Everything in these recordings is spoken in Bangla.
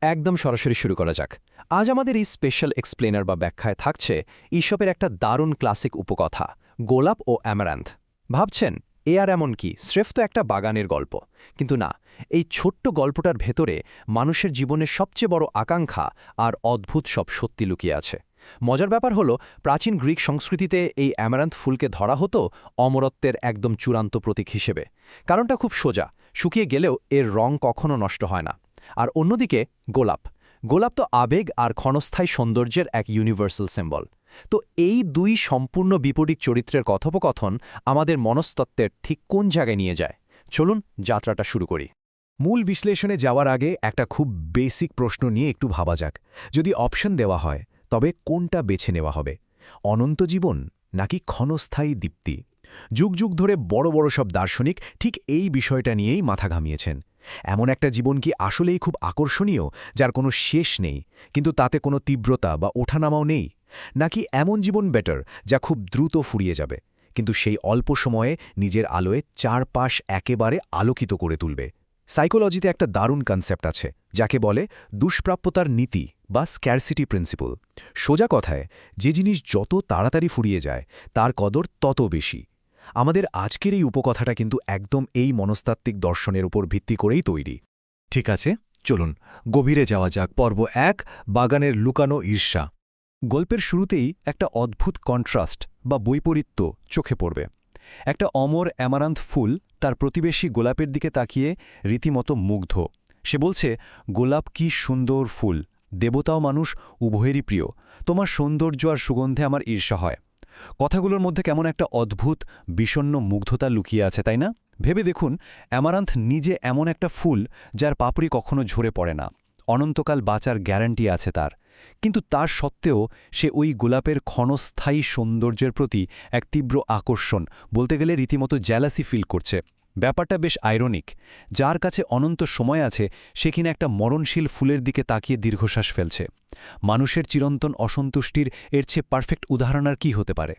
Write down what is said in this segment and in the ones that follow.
একদম সরাসরি শুরু করা যাক। আজ আমাদের এই স্পেশাল এক্সপ্লেনার বা ব্যাখ্যায় থাকছে ঈশপের একটা দারুণ ক্লাসিক উপকথা, গোলাপ ও অ্যামারান্থ। ভাবছেন এ আর এমন কি, স্রেফ তো একটা বাগানের গল্প। কিন্তু না, এই ছোট্ট গল্পটার ভেতরে মানুষের জীবনের সবচেয়ে বড় আকাঙ্ক্ষা আর অদ্ভুত সব সত্যি লুকিয়ে আছে। মজার ব্যাপার হলো, প্রাচীন গ্রিক সংস্কৃতিতে এই অ্যামারান্থ ফুলকে ধরা হতো অমরত্বের একদম চূড়ান্ত প্রতীক হিসেবে। কারণটা খুব সোজা, শুকিয়ে গেলেও এর রং কখনো নষ্ট হয় না। আর অন্যদিকে গোলাপ। গোলাপ তো আবেগ আর ক্ষণস্থায়ী সৌন্দর্যের এক ইউনিভার্সাল সিম্বল। তো এই দুই সম্পূর্ণ বিপরীত চরিত্রের কথোপকথন আমাদের মনস্তত্ত্বের ঠিক কোন জায়গায় নিয়ে যায়? চলুন যাত্রাটা শুরু করি। মূল বিশ্লেষণে যাওয়ার আগে একটা খুব বেসিক প্রশ্ন নিয়ে একটু ভাবা যাক। যদি অপশন দেওয়া হয়, তবে কোনটা বেছে নেওয়া হবে? অনন্ত জীবন নাকি ক্ষণস্থায়ী দীপ্তি? যুগ যুগ ধরে বড় বড় সব দার্শনিক ঠিক এই বিষয়টা নিয়েই মাথা ঘামিয়েছেন। এমন একটা জীবন কি আসলেই খুব আকর্ষণীয়, যার কোনো শেষ নেই, কিন্তু তাতে কোনো তীব্রতা বা ওঠানামাও নেই? নাকি এমন জীবন বেটার, যা খুব দ্রুত ফুরিয়ে যাবে, কিন্তু সেই অল্প সময়ে নিজের আলোয় চারপাশ একেবারে আলোকিত করে তুলবে? সাইকোলজিতে একটা দারুণ কনসেপ্ট আছে, যাকে বলে দুষ্প্রাপ্যতার নীতি বা স্ক্যারসিটি প্রিন্সিপল। সোজা কথায়, যে জিনিস যত তাড়াতাড়ি ফুরিয়ে যায়, তার কদর তত বেশি। আমাদের আজকের এই উপকথাটা কিন্তু একদম এই মনস্তাত্ত্বিক দর্শনের উপর ভিত্তি করেই তৈরি। ঠিক আছে, চলুন গভীরে যাওয়া যাক। পর্ব ১, বাগানের লুকানো ঈর্ষা। গল্পের শুরুতেই একটা অদ্ভুত কন্ট্রাস্ট বা বৈপরীত্য চোখে পড়বে। একটা অমর অ্যামারান্থ ফুল তার প্রতিবেশী গোলাপের দিকে তাকিয়ে রীতিমতো মুগ্ধ। সে বলছে, গোলাপ কি সুন্দর ফুল, দেবতাও মানুষ উভয়েরই প্রিয়, তোমার সৌন্দর্য আর সুগন্ধে আমার ঈর্ষা হয়। কথাগুলোর মধ্যে কেমন একটা অদ্ভুত বিষণ্ণ মুগ্ধতা লুকিয়ে আছে, তাই না? ভেবে দেখুন, অ্যামারান্থ নিজে এমন একটা ফুল যার পাপড়ি কখনো ঝরে পড়ে না, অনন্তকাল বাঁচার গ্যারান্টি আছে তার। কিন্তু তার সত্ত্বেও সে ওই গোলাপের ক্ষণস্থায়ী সৌন্দর্যের প্রতি এক তীব্র আকর্ষণ, বলতে গেলে রীতিমতো জ্যালাসি ফিল করছে। ব্যাপারটা বেশ আইরনিক। যার কাছে অনন্ত সময় আছে, সে কিনা একটা মরণশীল ফুলের দিকে তাকিয়ে দীর্ঘশ্বাস ফেলছে। মানুষের চিরন্তন অসন্তুষ্টির এর চেয়ে পারফেক্ট উদাহরণ আর কি হতে পারে?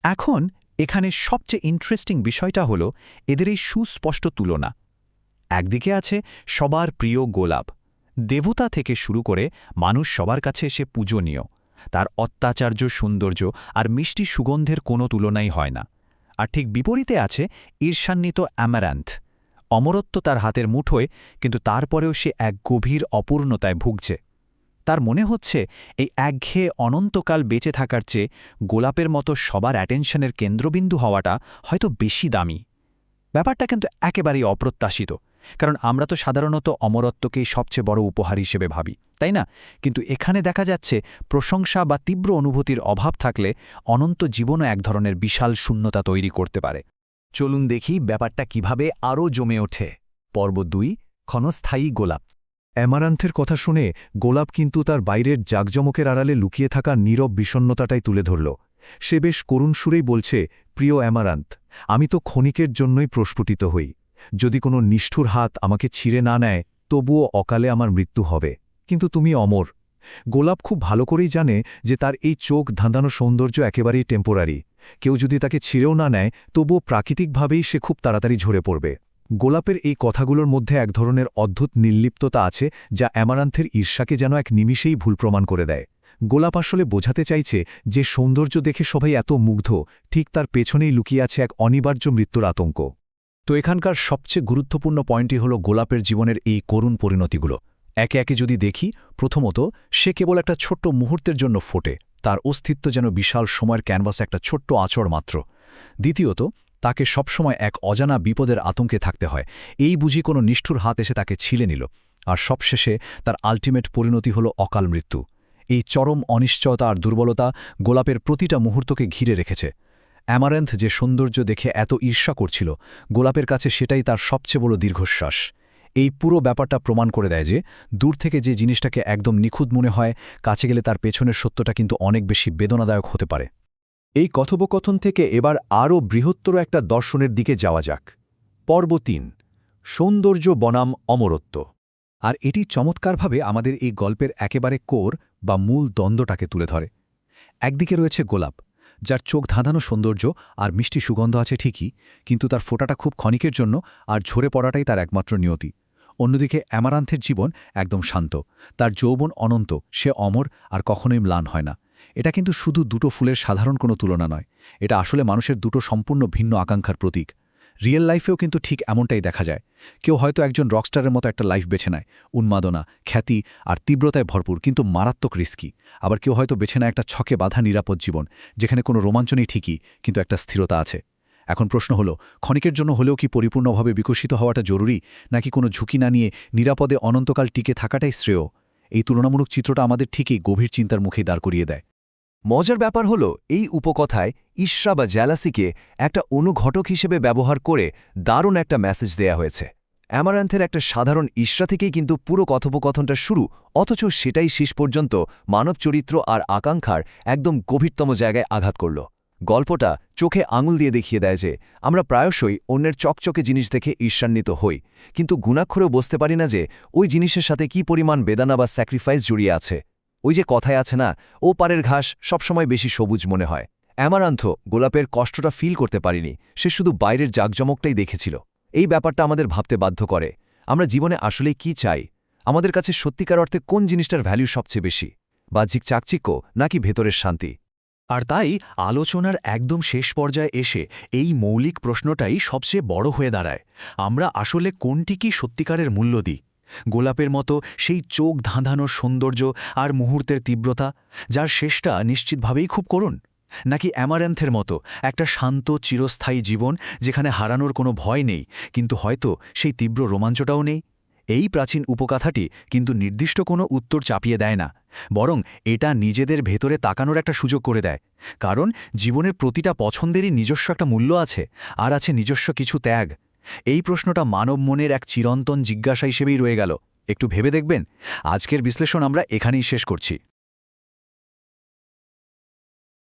এখন এখানে সবচেয়ে ইন্টারেস্টিং বিষয়টা হলো এদের এই সুস্পষ্ট তুলনা। একদিকে আছে সবার প্রিয় গোলাপ, দেবতা থেকে শুরু করে মানুষ সবার কাছে এসে পূজনীয়। তার অত্যাচার্য সৌন্দর্য আর মিষ্টি সুগন্ধের কোনো তুলনাই হয় না। আর ঠিক বিপরীতে আছে ঈর্ষান্বিত অ্যামারান্থ। অমরত্ব তার হাতের মুঠোয়, কিন্তু তারপরেও সে এক গভীর অপূর্ণতায় ভুগছে। তার মনে হচ্ছে এই একঘেয়ে অনন্তকাল বেঁচে থাকার চেয়ে গোলাপের মতো সবার অ্যাটেনশনের কেন্দ্রবিন্দু হওয়াটা হয়তো বেশি দামি। ব্যাপারটা কিন্তু একেবারেই অপ্রত্যাশিত, কারণ আমরা তো সাধারণত অমরত্বকেই সবচেয়ে বড় উপহার হিসেবে ভাবি, তাই না? কিন্তু এখানে দেখা যাচ্ছে প্রশংসা বা তীব্র অনুভূতির অভাব থাকলে অনন্ত জীবনও এক ধরনের বিশাল শূন্যতা তৈরি করতে পারে। চলুন দেখি ব্যাপারটা কিভাবে আরও জমে ওঠে। পর্ব ২, ক্ষণস্থায়ী গোলাপ। অ্যামারান্থের কথা শুনে গোলাপ কিন্তু তার বাইরের জাকজমকের আড়ালে লুকিয়ে থাকা নীরব বিষণ্ণতাটাই তুলে ধরল। সে বেশ করুণ সুরেই বলছে, প্রিয় অ্যামারান্থ, আমি তো ক্ষণিকের জন্যই প্রস্ফুটিত হই। যদি কোনো নিষ্ঠুর হাত আমাকে ছিঁড়ে না নেয়, তবুও অকালে আমার মৃত্যু হবে, কিন্তু তুমি অমর। গোলাপ খুব ভালো করেই জানে যে তার এই চোখ ধাঁধানো সৌন্দর্য একেবারেই টেম্পোরারি। কেউ যদি তাকে ছিঁড়েও না নেয়, তবুও প্রাকৃতিকভাবেই সে খুব তাড়াতাড়ি ঝরে পড়বে। গোলাপের এই কথাগুলোর মধ্যে এক ধরনের অদ্ভুত নির্লিপ্ততা আছে, যা অ্যামারান্থের ঈর্ষাকে যেন এক নিমিষেই ভুল প্রমাণ করে দেয়। গোলাপ আসলে বোঝাতে চাইছে যে সৌন্দর্য দেখে সবাই এত মুগ্ধ, ঠিক তার পেছনেই লুকিয়ে আছে এক অনিবার্য মৃত্যুর আতঙ্ক। তো এখানকার সবচেয়ে গুরুত্বপূর্ণ পয়েন্টই হল গোলাপের জীবনের এই করুণ পরিণতিগুলো। একে একে যদি দেখি, প্রথমত, সে কেবল একটা ছোট্ট মুহূর্তের জন্য ফোটে, তার অস্তিত্ব যেন বিশাল সময়ের ক্যানভাসে একটা ছোট্ট আঁচড় মাত্র। দ্বিতীয়ত, তাকে সবসময় এক অজানা বিপদের আতঙ্কে থাকতে হয়, এই বুঝি কোনো নিষ্ঠুর হাত এসে তাকে ছিলে নিল। আর সবশেষে তার আল্টিমেট পরিণতি হল অকাল মৃত্যু। এই চরম অনিশ্চয়তা আর দুর্বলতা গোলাপের প্রতিটা মুহূর্তকে ঘিরে রেখেছে। অ্যামারান্থ যে সৌন্দর্য দেখে এত ঈর্ষা করছিল, গোলাপের কাছে সেটাই তার সবচেয়ে বড় দীর্ঘশ্বাস। এই পুরো ব্যাপারটা প্রমাণ করে দেয় যে দূর থেকে যে জিনিসটাকে একদম নিখুঁত মনে হয়, কাছে গেলে তার পেছনের সত্যটা কিন্তু অনেক বেশি বেদনাদায়ক হতে পারে। এই কথোপকথন থেকে এবার আরও বৃহত্তর একটা দর্শনের দিকে যাওয়া যাক। পর্ব ৩, সৌন্দর্য বনাম অমরত্ব। আর এটি চমৎকারভাবে আমাদের এই গল্পের একেবারে কোর বা মূল দ্বন্দ্বটাকে তুলে ধরে। একদিকে রয়েছে গোলাপ, যার চোখ ধাঁধানো সৌন্দর্য আর মিষ্টি সুগন্ধ আছে ঠিকই, কিন্তু তার ফোঁটাটা খুব ক্ষণিকের জন্য, আর ঝরে পড়াটাই তার একমাত্র নিয়তি। অন্যদিকে অ্যামারান্থের জীবন একদম শান্ত, তার যৌবন অনন্ত, সে অমর আর কখনোই ম্লান হয় না। এটা কিন্তু শুধু দুটো ফুলের সাধারণ কোনো তুলনা নয়, এটা আসলে মানুষের দুটো সম্পূর্ণ ভিন্ন আকাঙ্ক্ষার প্রতীক। রিয়েল লাইফেও কিন্তু ঠিক এমনটাই দেখা যায়। কেউ হয়তো একজন রকস্টারের মতো একটা লাইফ বেছে নেয়, উন্মাদনা, খ্যাতি আর তীব্রতায় ভরপুর কিন্তু মারাত্মক রিস্কি। আবার কেউ হয়তো বেছে নেয় একটা ছকে বাঁধা নিরাপদ জীবন, যেখানে কোনো রোমাঞ্চ নেই ঠিকই, কিন্তু একটা স্থিরতা আছে। এখন প্রশ্ন হলো, ক্ষণিকের জন্য হলেও কি পরিপূর্ণভাবে বিকশিত হওয়াটা জরুরি, নাকি কোনো ঝুঁকি না নিয়ে নিরাপদে অনন্তকাল টিকে থাকাটাই শ্রেয়? এই তুলনামূলক চিত্রটা আমাদের ঠিকই গভীর চিন্তার মুখেই দাঁড় করিয়ে দেয়। মজার ব্যাপার হলো এই উপকথায় ঈর্ষা বা জ্যালাসিকে একটা অনুঘটক হিসেবে ব্যবহার করে দারুণ একটা মেসেজ দেয়া হয়েছে। অ্যামারান্থের একটা সাধারণ ঈর্ষা থেকেই কিন্তু পুরো কথোপকথনটা শুরু, অথচ সেটাই শেষ পর্যন্ত মানব চরিত্র আর আকাঙ্ক্ষার একদম গভীরতম জায়গায় আঘাত করল। গল্পটা চোখে আঙুল দিয়ে দেখিয়ে দেয় যে আমরা প্রায়শই অন্যের চকচকে জিনিস দেখে ঈর্ষান্বিত হই, কিন্তু গুণাক্ষরেও বুঝতে পারি না যে ওই জিনিসের সাথে কী পরিমাণ বেদনা বা স্যাক্রিফাইস জড়িয়ে আছে। ওই যে কথায় আছে না, ও পারের ঘাস সবসময় বেশি সবুজ মনে হয়। অ্যামারান্থ গোলাপের কষ্টটা ফিল করতে পারিনি, সে শুধু বাইরের জাঁকজমকটাই দেখেছিল। এই ব্যাপারটা আমাদের ভাবতে বাধ্য করে, আমরা জীবনে আসলেই কি চাই? আমাদের কাছে সত্যিকার অর্থে কোন জিনিসটার ভ্যালু সবচেয়ে বেশি? বাহ্যিক চাকচিক্য নাকি ভেতরের শান্তি? আর তাই আলোচনার একদম শেষ পর্যায়ে এসে এই মৌলিক প্রশ্নটাই সবচেয়ে বড় হয়ে দাঁড়ায়, আমরা আসলে কোনটি কি সত্যিকারের মূল্য দিই? গোলাপের মতো সেই চোখ ধাঁধানো সৌন্দর্য আর মুহূর্তের তীব্রতা, যার শেষটা নিশ্চিতভাবেই খুব করুণ? নাকি অ্যামারান্থের মতো একটা শান্ত চিরস্থায়ী জীবন, যেখানে হারানোর কোনো ভয় নেই, কিন্তু হয়তো সেই তীব্র রোমাঞ্চটাও নেই? এই প্রাচীন উপকথাটি কিন্তু নির্দিষ্ট কোনো উত্তর চাপিয়ে দেয় না, বরং এটা নিজেদের ভেতরে তাকানোর একটা সুযোগ করে দেয়। কারণ জীবনের প্রতিটা পছন্দেরই নিজস্ব একটা মূল্য আছে, আর আছে নিজস্ব কিছু ত্যাগ। এই প্রশ্নটা মানব মনের এক চিরন্তন জিজ্ঞাসা হিসেবেই রয়ে গেল। একটু ভেবে দেখবেন। আজকের বিশ্লেষণ আমরা এখানেই শেষ করছি।